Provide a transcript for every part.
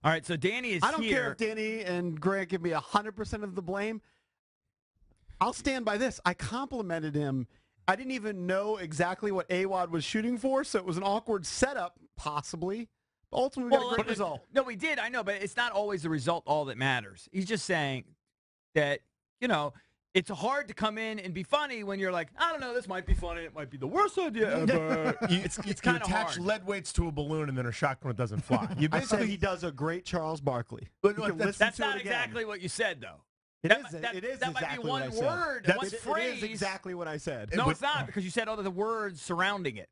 All right, so Danny is here. I don't care if Danny and Grant give me 100% of the blame. I'll stand by this. I complimented him. I didn't even know exactly what AWOD was shooting for, so it was an awkward setup, possibly. Ultimately, we got a great result. No, we did. I know, but it's not always the result all that matters. He's just saying that, it's hard to come in and be funny when you're like, I don't know, this might be funny. It might be the worst idea ever. It's kind of hard. You attach lead weights to a balloon and then are shocked when it doesn't fly. I said he does a great Charles Barkley. That's not exactly what you said, though. It is that exactly might be what I one said. word, one phrase. It is exactly what I said. No, it's not, because you said all the words surrounding it.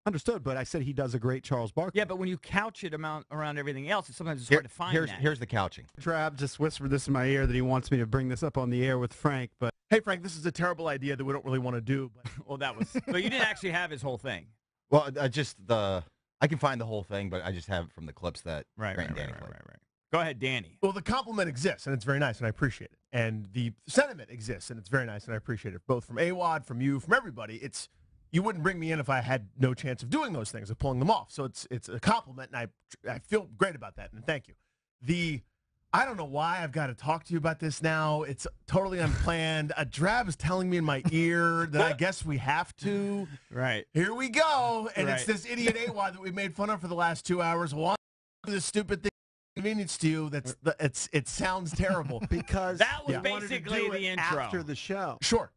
Understood, but I said he does a great Charles Barkley. Yeah, but when you couch it around everything else, sometimes it's hard to find that. Here's the couching. Trav just whispered this in my ear that he wants me to bring this up on the air with Frank, but... Hey, Frank, this is a terrible idea that we don't really want to do. But well, but you didn't actually have his whole thing. Well, I can find the whole thing, but I just have it from the clips that Right. Go ahead, Danny. Well, the compliment exists, and it's very nice, and I appreciate it. And the sentiment exists, and it's very nice, and I appreciate it, both from AWOD, from you, from everybody. You wouldn't bring me in if I had no chance of doing those things, of pulling them off. So it's a compliment, and I feel great about that, and thank you. I don't know why I've got to talk to you about this now. It's totally unplanned. A Drab is telling me in my ear that I guess we have to. Right. Here we go. And it's this idiot AWOD that we made fun of for the last 2 hours. Why this stupid thing convenience to you? It sounds terrible. Because that was basically the intro. After the show. Sure.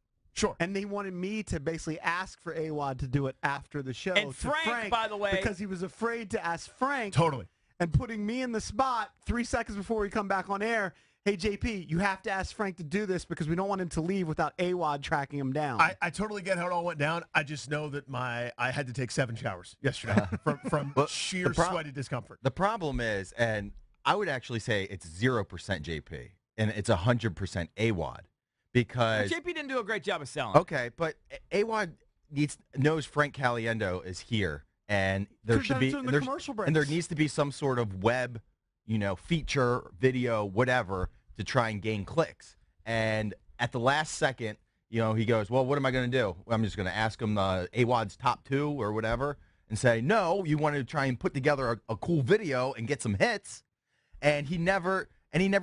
And they wanted me to basically ask for AWOD to do it after the show. And Frank, by the way. Because he was afraid to ask Frank. Totally. And putting me in the spot 3 seconds before we come back on air. Hey, JP, you have to ask Frank to do this because we don't want him to leave without AWOD tracking him down. I totally get how it all went down. I just know that I had to take 7 showers yesterday from sheer sweaty discomfort. The problem is, and I would actually say it's 0% JP, and it's 100% AWOD. Because JP didn't do a great job of selling. Okay, but AWOD knows Frank Caliendo is here, and there needs to be some sort of web, feature, video, whatever, to try and gain clicks. And at the last second, he goes, well, what am I going to do? I'm just going to ask him AWOD's top 2 or whatever, and say, no, you want to try and put together a cool video and get some hits, and he never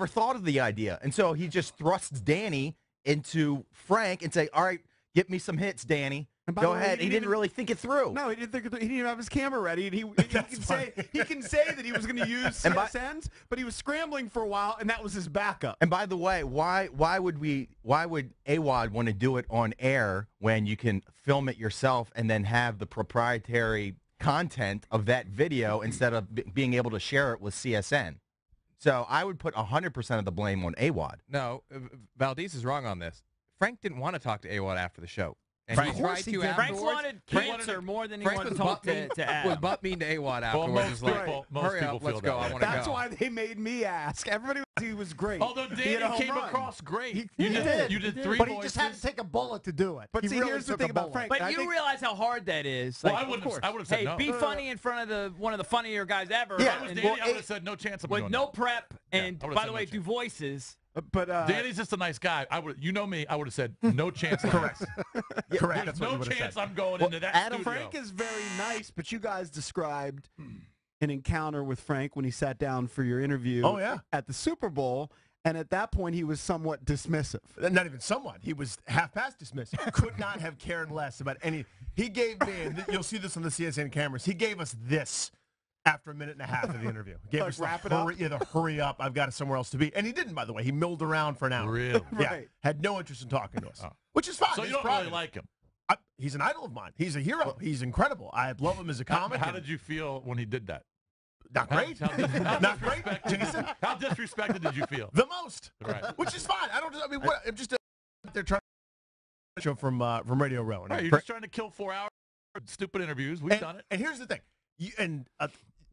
thought of the idea, and so he just thrusts Danny into Frank and say, all right, get me some hits, Danny. Go ahead. He didn't really think it through. No, he didn't think it through. He didn't even have his camera ready. And he can say that he was going to use CSNs, but he was scrambling for a while, and that was his backup. And by the way, why would AWOD want to do it on air when you can film it yourself and then have the proprietary content of that video instead of being able to share it with CSN? So I would put 100% of the blame on AWOD. No, Valdez is wrong on this. Frank didn't want to talk to AWOD after the show. And Frank, he tried to Frank wanted cancer more than he wanted to talk to Adam. Was butt mean to AWOD afterwards. Well, most people let's go. I want to go. That's why they made me ask. Everybody he was great. Although Danny came across great. You did 3 but voices. he just had to take a bullet to do it. But see, here's the thing about Frank. But you realize how hard that is. Well, I would have said no. Be funny in front of one of the funnier guys ever. Yeah, I was Danny, I would have said no chance of with doing no that. prep. And by the way, do voices. But Danny's just a nice guy. You know me. I would have said no chance. Correct. Correct. There's no chance I'm going into that studio. Frank is very nice, but you guys described an encounter with Frank when he sat down for your interview at the Super Bowl, and at that point he was somewhat dismissive. Not even somewhat. He was half-past dismissive. Could not have cared less about any. He gave me, and you'll see this on the CSN cameras, he gave us this after a minute and a half of the interview. He gave us the hurry up, I've got somewhere else to be. And he didn't, by the way. He milled around for an hour. Really? Yeah. Right. Had no interest in talking to us, which is fine. So you don't really like him? He's an idol of mine. He's a hero. He's incredible. I love him as a comic. How did you feel when he did that? Not great. Not great, Jason. How disrespected did you feel? The most. Right. Which is fine. I'm just they're trying to show from Radio Row. Right, you're just trying to kill 4 hours of stupid interviews. We've done it. And here's the thing.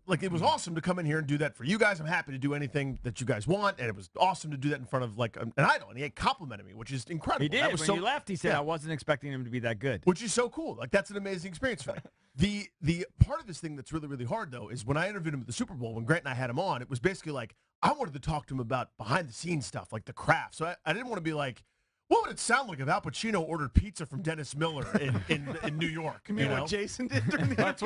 It was awesome to come in here and do that for you guys. I'm happy to do anything that you guys want, and it was awesome to do that in front of an idol, and he complimented me, which is incredible. He did. When you left, he said, I wasn't expecting him to be that good. Which is so cool. That's an amazing experience for me. The part of this thing that's really, really hard, though, is when I interviewed him at the Super Bowl, when Grant and I had him on, it was basically I wanted to talk to him about behind-the-scenes stuff, like the craft. So I didn't want to be like, What would it sound like if Al Pacino ordered pizza from Dennis Miller in New York? You mean what Jason did during the That's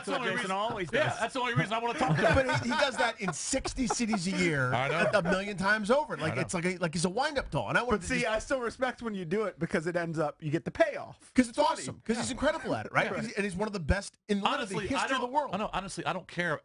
what Jason always does. Yeah, that's the only reason I want to talk to him. But he does that in 60 cities a year, I know. a million times over. Like it's like he's a wind-up doll. And I But see, I still respect when you do it because it ends up you get the payoff. because it's awesome. Because he's incredible at it, right? And he's one of the best in Honestly, the history of the world. Honestly, I don't care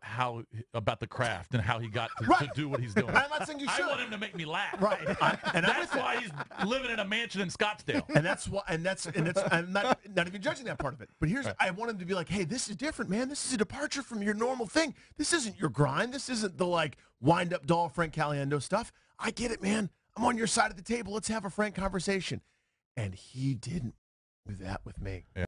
about the craft and how he got to Right. do what he's doing. I'm not saying you should. I want him to make me laugh. Right. And That's why he's living in a mansion in Scottsdale. And that's why, and that's I'm not even judging that part of it. But here's, I want him to be like, hey, this is different, man. This is a departure from your normal thing. This isn't your grind. This isn't the like wind-up doll Frank Caliendo stuff. I get it, man. I'm on your side of the table. Let's have a frank conversation. And he didn't do that with me. Yeah.